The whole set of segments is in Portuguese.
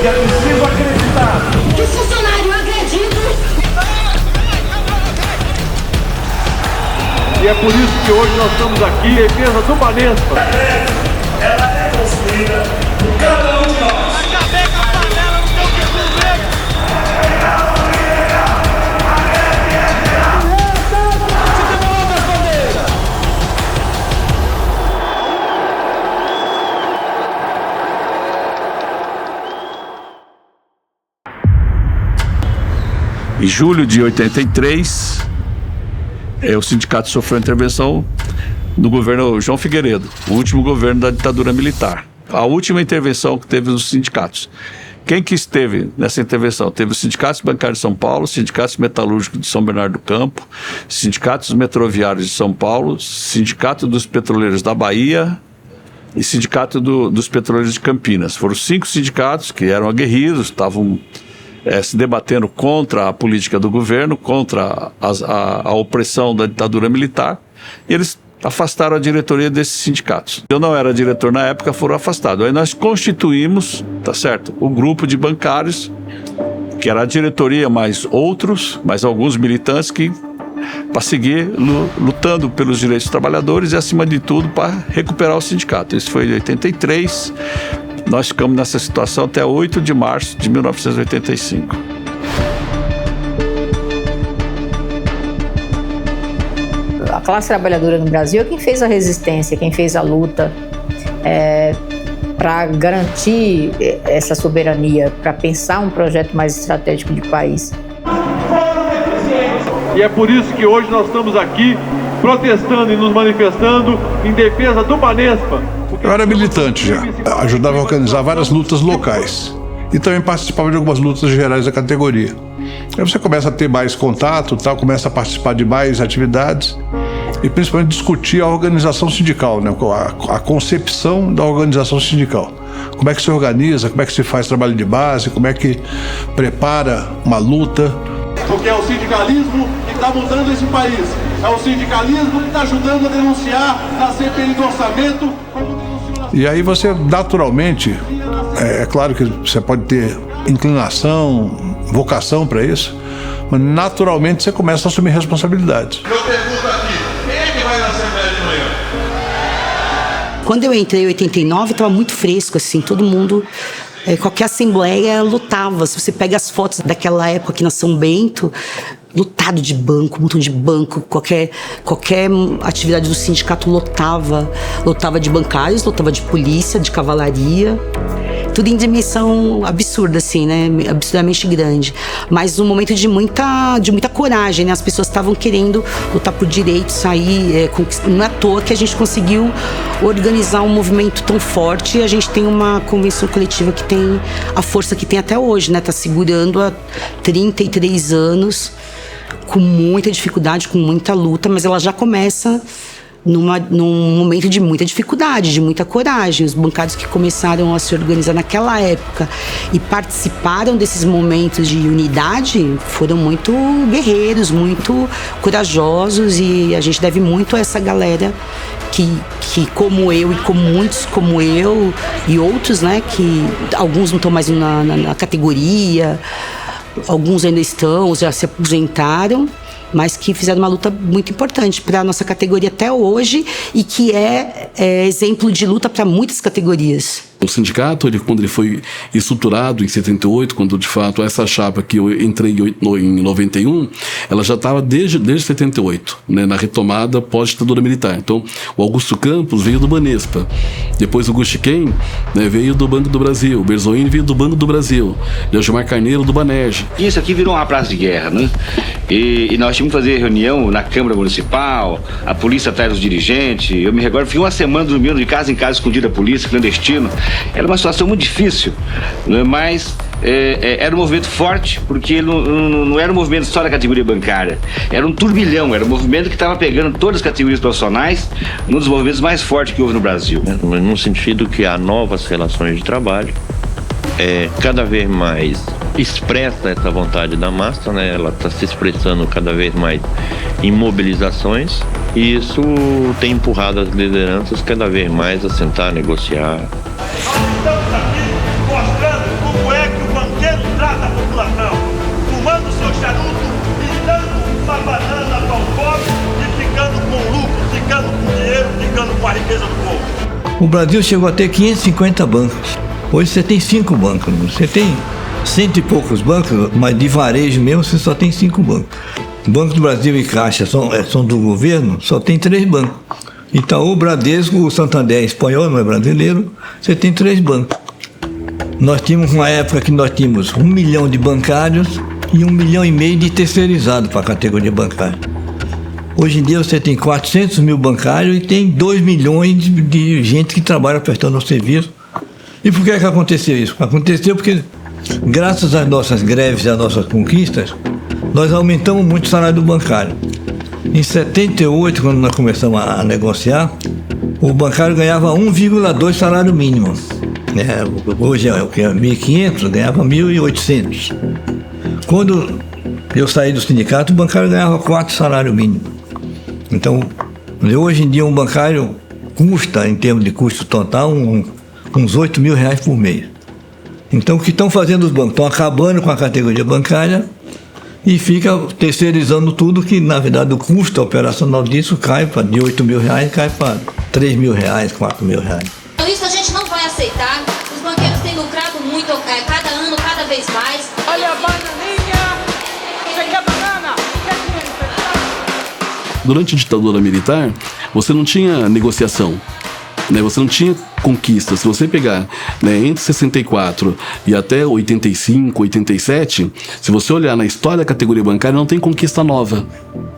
É preciso acreditar. Que funcionário, eu acredito. E é por isso que hoje nós estamos aqui em defesa do Banespa. Ela é construída por cada um de nós. Acabei com a panela no teu governo. Em julho de 83, o sindicato sofreu intervenção no governo João Figueiredo, o último governo da ditadura militar. A última intervenção que teve os sindicatos. Quem que esteve nessa intervenção? Teve os sindicatos bancários de São Paulo, sindicatos metalúrgicos de São Bernardo do Campo, sindicatos metroviários de São Paulo, sindicato dos petroleiros da Bahia e sindicato dos petroleiros de Campinas. Foram 5 sindicatos que eram aguerridos, estavam se debatendo contra a política do governo, contra a opressão da ditadura militar, e eles afastaram a diretoria desses sindicatos. Eu não era diretor na época, foram afastados. Aí nós constituímos, tá certo, o grupo de bancários, que era a diretoria mais outros, mais alguns militantes que para seguir lutando pelos direitos dos trabalhadores e, acima de tudo, para recuperar o sindicato. Isso foi em 83. Nós ficamos nessa situação até 8 de março de 1985. A classe trabalhadora no Brasil é quem fez a resistência, quem fez a luta para garantir essa soberania, para pensar um projeto mais estratégico de país. E é por isso que hoje nós estamos aqui protestando e nos manifestando em defesa do Banespa. Eu era militante já, ajudava a organizar várias lutas locais e também participava de algumas lutas gerais da categoria. Aí você começa a ter mais contato, tal, começa a participar de mais atividades e principalmente discutir a organização sindical, né? A concepção da organização sindical. Como é que se organiza, como é que se faz trabalho de base, como é que prepara uma luta. Porque é o sindicalismo que está mudando esse país. É o sindicalismo que está ajudando a denunciar na CPI do orçamento. E aí você, naturalmente, é claro que você pode ter inclinação, vocação para isso, mas naturalmente você começa a assumir responsabilidades. Eu pergunto aqui, quem é que vai na Assembleia de manhã? Quando eu entrei em 89, estava muito fresco, assim, todo mundo... Qualquer assembleia lutava. Se você pega as fotos daquela época aqui na São Bento, lotado de banco, um montão de banco, qualquer atividade do sindicato lotava de bancários, lotava de polícia, de cavalaria, tudo em dimensão absurda, assim, né? Absurdamente grande. Mas um momento de muita coragem, né? As pessoas estavam querendo lutar por direito, sair. Não é à toa que a gente conseguiu organizar um movimento tão forte e a gente tem uma convenção coletiva que tem a força que tem até hoje, né? Tá segurando há 33 anos, com muita dificuldade, com muita luta, mas ela já começa num momento de muita dificuldade, de muita coragem. Os bancários que começaram a se organizar naquela época e participaram desses momentos de unidade foram muito guerreiros, muito corajosos, e a gente deve muito a essa galera que como eu e como muitos como eu e outros, né, que alguns não estão mais na categoria, alguns ainda estão, já se aposentaram, mas que fizeram uma luta muito importante para a nossa categoria até hoje e que é exemplo de luta para muitas categorias. O sindicato, quando ele foi estruturado em 78, quando de fato essa chapa que eu entrei em 91, ela já estava desde 78, né, na retomada pós-ditadura militar. Então, o Augusto Campos veio do Banespa, depois o Guxiquem, né, veio do Banco do Brasil, o Berzoini veio do Banco do Brasil, o Gilmar Carneiro do Banerj. Isso aqui virou uma praça de guerra, né? E nós tínhamos que fazer reunião na Câmara Municipal, a polícia atrás dos dirigentes. Eu me recordo, fiquei uma semana dormindo de casa em casa, escondido da polícia, clandestino. Era uma situação muito difícil, né? Mas era um movimento forte, porque ele não era um movimento só da categoria bancária, era um turbilhão, era um movimento que estava pegando todas as categorias profissionais, um dos movimentos mais fortes que houve no Brasil. No sentido que há novas relações de trabalho, cada vez mais expressa essa vontade da massa, né? Ela está se expressando cada vez mais em mobilizações, e isso tem empurrado as lideranças cada vez mais a sentar, negociar. Nós estamos aqui mostrando como é que O Brasil chegou a ter 550 bancos. Hoje você tem 5 bancos. Você tem 100 e poucos bancos, mas de varejo mesmo você só tem 5 bancos. Banco do Brasil e Caixa são do governo, só tem 3 bancos. Itaú, Bradesco, o Santander é espanhol, não é brasileiro, você tem 3 bancos. Nós tínhamos uma época que nós tínhamos 1 milhão de bancários e 1,5 milhão de terceirizados para a categoria bancária. Hoje em dia você tem 400 mil bancários e tem 2 milhões de gente que trabalha prestando serviço. E por que aconteceu isso? Aconteceu porque, graças às nossas greves e às nossas conquistas, nós aumentamos muito o salário do bancário. Em 78, quando nós começamos a negociar, o bancário ganhava 1,2 salário mínimo. Hoje é o que? 1.500, ganhava 1.800. Quando eu saí do sindicato, o bancário ganhava 4 salários mínimos. Então, hoje em dia um bancário custa, em termos de custo total, uns R$8.000 por mês. Então o que estão fazendo os bancos? Estão acabando com a categoria bancária e fica terceirizando tudo, que na verdade o custo operacional disso cai de R$8.000, cai para R$3.000, R$4.000. Isso a gente não vai aceitar. Os banqueiros têm lucrado muito, cada ano, cada vez mais. Olha a bananinha! Você quer banana? Durante a ditadura militar, você não tinha negociação, né? Você não tinha conquista. Se você pegar, né, entre 64 e até 85, 87, se você olhar na história da categoria bancária, não tem conquista nova.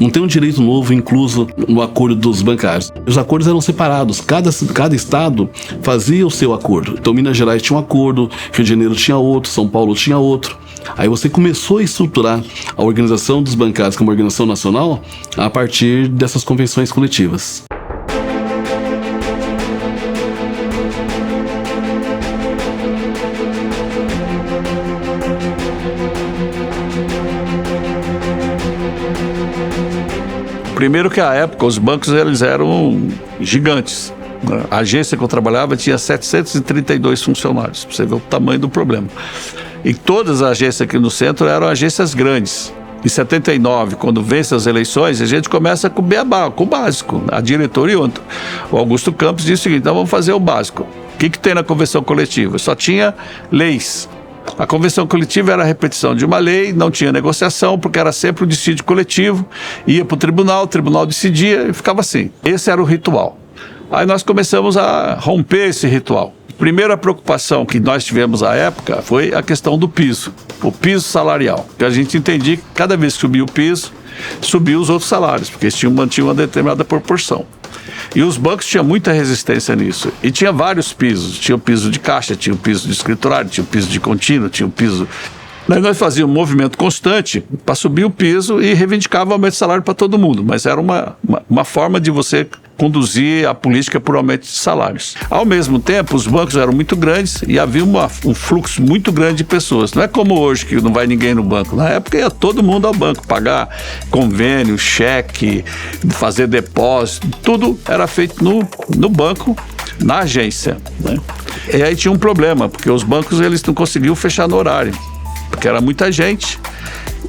Não tem um direito novo incluso no acordo dos bancários. Os acordos eram separados. Cada estado fazia o seu acordo. Então, Minas Gerais tinha um acordo, Rio de Janeiro tinha outro, São Paulo tinha outro. Aí você começou a estruturar a organização dos bancários como organização nacional a partir dessas convenções coletivas. Primeiro que à época os bancos eles eram gigantes. A agência que eu trabalhava tinha 732 funcionários, para você ver o tamanho do problema. E todas as agências aqui no centro eram agências grandes. Em 79, quando vence as eleições, a gente começa com o beabá, com o básico. A diretoria, o Augusto Campos, disse o seguinte: então vamos fazer o básico. O que tem na convenção coletiva? Só tinha leis. A convenção coletiva era a repetição de uma lei, não tinha negociação, porque era sempre um dissídio coletivo, ia para o tribunal decidia e ficava assim. Esse era o ritual. Aí nós começamos a romper esse ritual. Primeira preocupação que nós tivemos à época foi a questão do piso, o piso salarial. Porque a gente entendia que cada vez que subia o piso, subia os outros salários, porque eles mantinham uma determinada proporção. E os bancos tinham muita resistência nisso. E tinha vários pisos. Tinha o piso de caixa, tinha o piso de escriturário, tinha o piso de contínuo, tinha o piso... Daí nós fazíamos um movimento constante para subir o piso e reivindicava aumento de salário para todo mundo. Mas era uma forma de você conduzir a política por aumento de salários. Ao mesmo tempo, os bancos eram muito grandes e havia um fluxo muito grande de pessoas. Não é como hoje, que não vai ninguém no banco. Na época ia todo mundo ao banco, pagar convênio, cheque, fazer depósito, tudo era feito no banco, na agência, né? E aí tinha um problema, porque os bancos eles não conseguiam fechar no horário, porque era muita gente,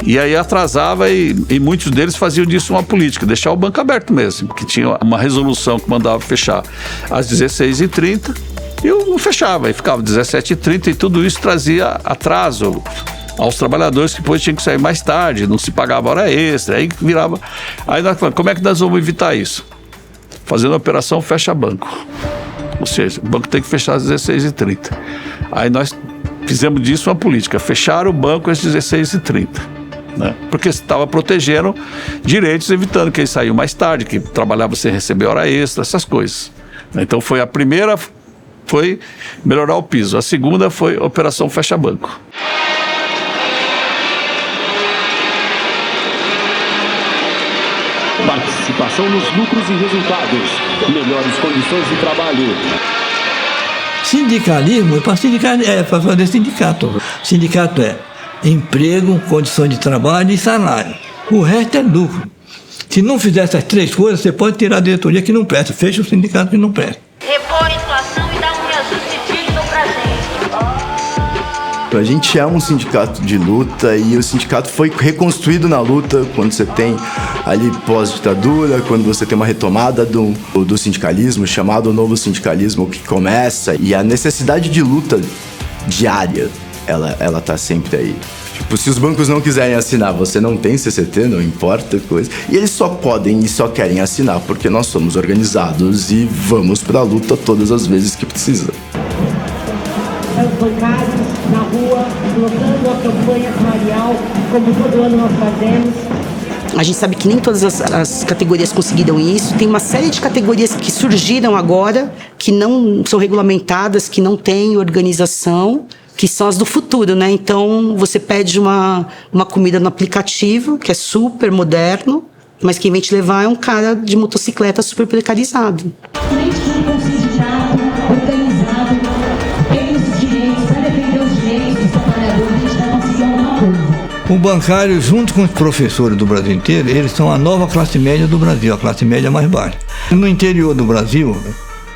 e aí atrasava e muitos deles faziam disso uma política, deixar o banco aberto mesmo, porque tinha uma resolução que mandava fechar às 16h30 e eu não fechava, e ficava 17h30 e tudo isso trazia atraso aos trabalhadores que depois tinham que sair mais tarde, não se pagava hora extra, aí virava... Aí nós falamos, como é que nós vamos evitar isso? Fazendo a operação fecha banco, ou seja, o banco tem que fechar às 16h30. Aí nós fizemos disso uma política, fechar o banco às 16h30, né? Porque estava protegendo direitos, evitando que eles saíam mais tarde, que trabalhavam sem receber hora extra, essas coisas. Então foi a primeira, foi melhorar o piso. A segunda foi a operação fecha banco. Participação nos lucros e resultados, melhores condições de trabalho. Sindicalismo é para fazer sindicato. Sindicato é emprego, condições de trabalho e salário. O resto é lucro. Se não fizer essas 3 coisas, você pode tirar a diretoria que não presta, fecha o sindicato que não presta. Repor a inflação e dar um reajuste digno pra gente. A gente é um sindicato de luta e o sindicato foi reconstruído na luta quando você tem ali pós-ditadura, quando você tem uma retomada do sindicalismo, chamado novo sindicalismo que começa, e a necessidade de luta diária, ela tá sempre aí. Tipo, se os bancos não quiserem assinar, você não tem CCT, não importa coisa. E eles só podem e só querem assinar porque nós somos organizados e vamos pra luta todas as vezes que precisa. Os bancários na rua, lotando a campanha salarial, como todo ano nós fazemos. A gente sabe que nem todas as categorias conseguiram isso. Tem uma série de categorias que surgiram agora, que não são regulamentadas, que não têm organização, que são as do futuro, né? Então, você pede uma comida no aplicativo, que é super moderno, mas quem vem te levar é um cara de motocicleta super precarizado. O bancário, junto com os professores do Brasil inteiro, eles são a nova classe média do Brasil, a classe média mais baixa. No interior do Brasil,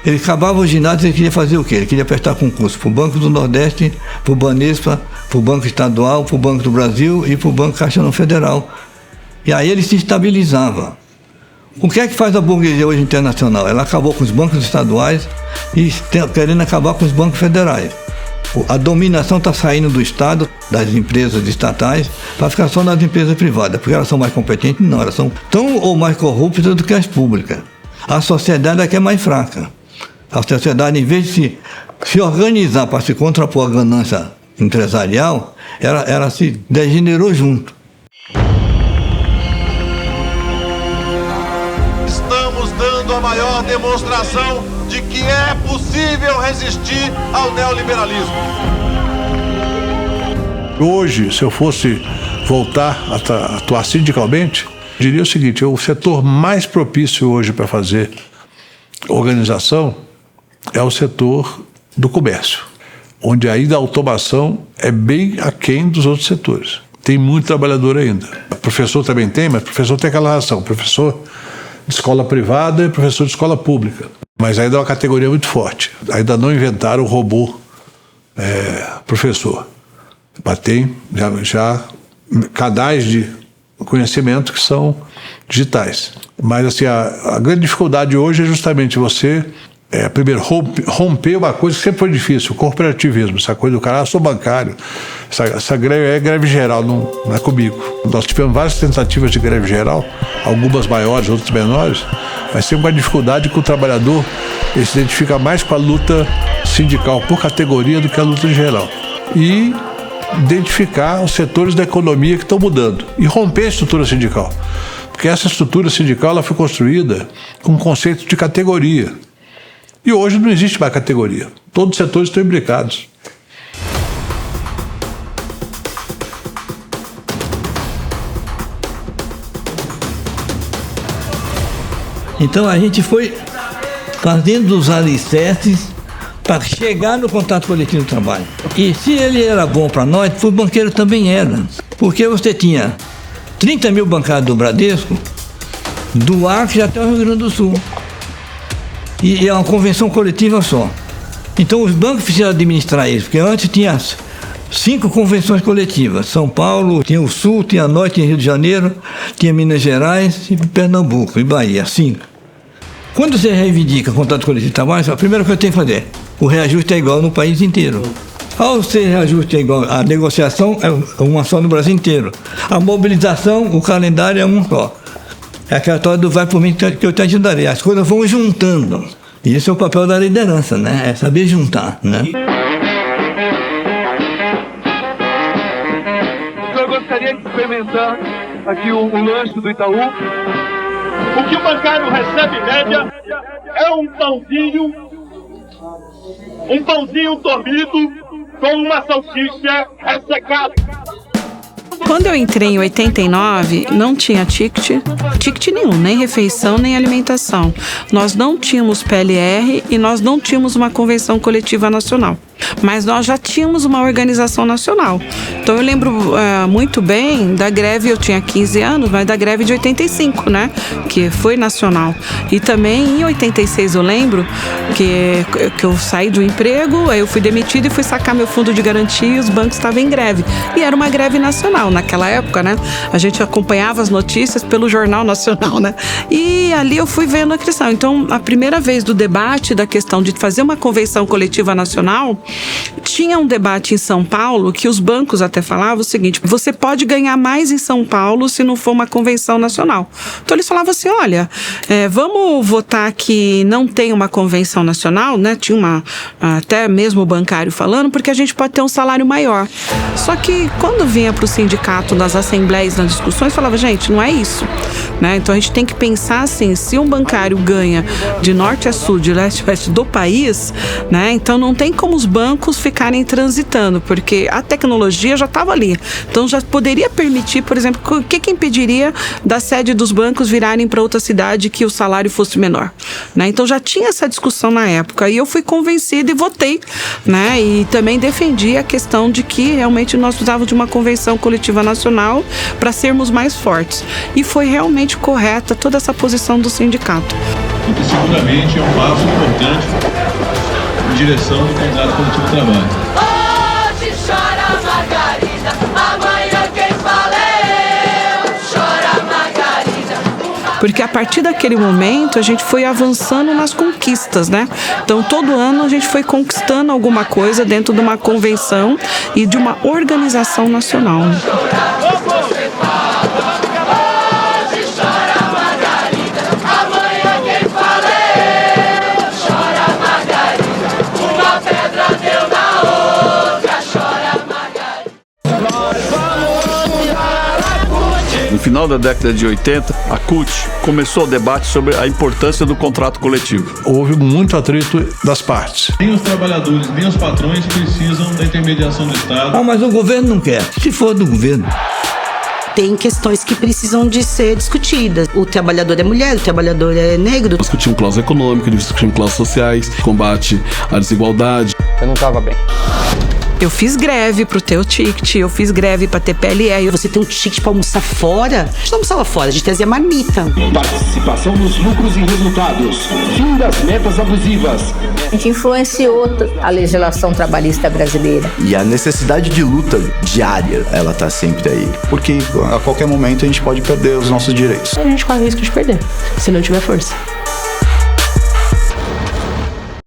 ele acabava o ginásio e ele queria fazer o quê? Ele queria prestar concurso para o Banco do Nordeste, para o Banespa, para o Banco Estadual, para o Banco do Brasil e para o Banco Caixa Federal. E aí ele se estabilizava. O que é que faz a burguesia hoje internacional? Ela acabou com os bancos estaduais e querendo acabar com os bancos federais. A dominação está saindo do Estado, das empresas estatais, para ficar só nas empresas privadas, porque elas são mais competentes? Não, elas são tão ou mais corruptas do que as públicas. A sociedade é que é mais fraca. A sociedade, em vez de se organizar para se contrapor à ganância empresarial, ela se degenerou junto. Estamos dando a maior demonstração de que é possível resistir ao neoliberalismo. Hoje, se eu fosse voltar a atuar sindicalmente, diria o seguinte: o setor mais propício hoje para fazer organização é o setor do comércio, onde ainda a automação é bem aquém dos outros setores. Tem muito trabalhador ainda. O professor também tem, mas o professor tem aquela relação: professor de escola privada e professor de escola pública. Mas ainda é uma categoria muito forte. Ainda não inventaram o robô professor. Mas tem já canais de conhecimento que são digitais. Mas assim, a grande dificuldade hoje é justamente você primeiro romper uma coisa que sempre foi difícil: o corporativismo, essa coisa do cara, sou bancário, essa greve é greve geral, não é comigo. Nós tivemos várias tentativas de greve geral, algumas maiores, outras menores, mas sempre uma dificuldade que o trabalhador ele se identifica mais com a luta sindical por categoria do que a luta geral. E identificar os setores da economia que estão mudando e romper a estrutura sindical. Porque essa estrutura sindical ela foi construída com um conceito de categoria. E hoje não existe mais categoria. Todos os setores estão imbricados. Então a gente foi fazendo os alicerces para chegar no contrato coletivo de trabalho. E se ele era bom para nós, para o banqueiro também era. Porque você tinha 30 mil bancários do Bradesco, do Acre até o Rio Grande do Sul. E é uma convenção coletiva só. Então os bancos precisaram administrar isso, porque antes tinha 5 convenções coletivas. São Paulo, tinha o Sul, tinha a Norte, tinha Rio de Janeiro, tinha Minas Gerais e Pernambuco e Bahia, 5. Quando você reivindica contrato coletivo de trabalho, a primeira coisa que tem que fazer, o reajuste é igual no país inteiro. Ao ser reajuste é igual, a negociação é uma só no Brasil inteiro. A mobilização, o calendário é um só. É aquela história do vai por mim que eu te ajudarei. As coisas vão juntando. E esse é o papel da liderança, né? É saber juntar, né? Eu gostaria de experimentar aqui o lanche do Itaú. O que o bancário recebe em média é um pãozinho dormido com uma salsicha ressecada. Quando eu entrei em 89, não tinha ticket nenhum, nem refeição, nem alimentação. Nós não tínhamos PLR e nós não tínhamos uma convenção coletiva nacional. Mas nós já tínhamos uma organização nacional. Então eu lembro muito bem da greve, eu tinha 15 anos, mas da greve de 85, né? Que foi nacional. E também em 86 eu lembro que eu saí do emprego, aí eu fui demitido e fui sacar meu fundo de garantia e os bancos estavam em greve. E era uma greve nacional naquela época, né? A gente acompanhava as notícias pelo Jornal Nacional, né? E ali eu fui vendo a questão. Então, a primeira vez do debate da questão de fazer uma convenção coletiva nacional, tinha um debate em São Paulo que os bancos até falavam o seguinte: você pode ganhar mais em São Paulo se não for uma convenção nacional. Então eles falavam assim, olha, vamos votar que não tem uma convenção nacional, né? Tinha até mesmo o bancário falando, porque a gente pode ter um salário maior. Só que quando vinha para o sindicato nas assembleias, nas discussões, falava, gente, não é isso, né? Então a gente tem que pensar assim, se um bancário ganha de norte a sul, de leste a oeste do país, né? Então não tem como os bancos ficarem transitando, porque a tecnologia já estava ali. Então já poderia permitir, por exemplo, o que impediria da sede dos bancos virarem para outra cidade que o salário fosse menor, né? Então já tinha essa discussão na época e eu fui convencida e votei, né? E também defendi a questão de que realmente nós precisávamos de uma convenção coletiva nacional para sermos mais fortes. E foi realmente correta toda essa posição do sindicato. O que seguramente é um passo importante em direção do contrato coletivo de trabalho. Hoje chora Margarida, amanhã quem fala é eu. Chora Margarida. Porque a partir daquele momento a gente foi avançando nas conquistas, né? Então todo ano a gente foi conquistando alguma coisa dentro de uma convenção e de uma organização nacional, né? No final da década de 80, a CUT começou o debate sobre a importância do contrato coletivo. Houve muito atrito das partes. Nem os trabalhadores, nem os patrões precisam da intermediação do Estado. Ah, mas o governo não quer. Se for do governo. Tem questões que precisam de ser discutidas. O trabalhador é mulher, o trabalhador é negro. Discutimos cláusula econômica, discutimos cláusulas sociais, combate à desigualdade. Eu não estava bem. Eu fiz greve pro ter o ticket, eu fiz greve pra ter PLR. Você tem um ticket pra almoçar fora? A gente não almoçava fora, a gente trazia marmita. Participação nos lucros e resultados. Fim das metas abusivas. A gente influenciou a legislação trabalhista brasileira. E a necessidade de luta diária, ela tá sempre aí. Porque a qualquer momento a gente pode perder os nossos direitos. A gente corre o risco de perder, se não tiver força.